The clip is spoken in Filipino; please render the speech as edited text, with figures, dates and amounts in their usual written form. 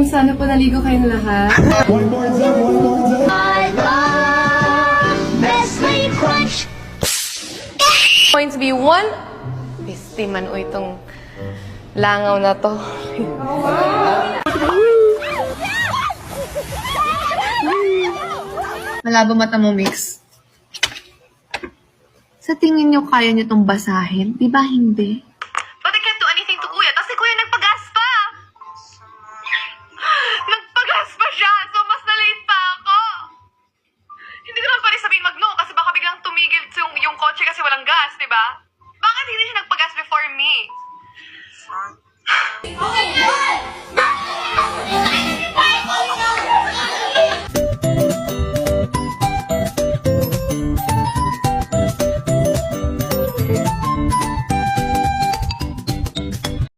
Sana po naligo kayong lahat. One more time, one more time. I love Nestle Crunch. Points be 1. Pisti man o itong langaw na to. Malabo mata mo, Mix. Sa tingin nyo, kaya nyo itong basahin? Di ba hindi? But I can't do anything to Kuya. Tapos si Kuya nagpagas pa. Nagpagas pa siya. So, mas na-late pa ako. Hindi ko naman pa rin sabihin mag-no kasi baka biglang tumigil yung kotse kasi walang gas, di ba? Bakit hindi siya nagpagas before me?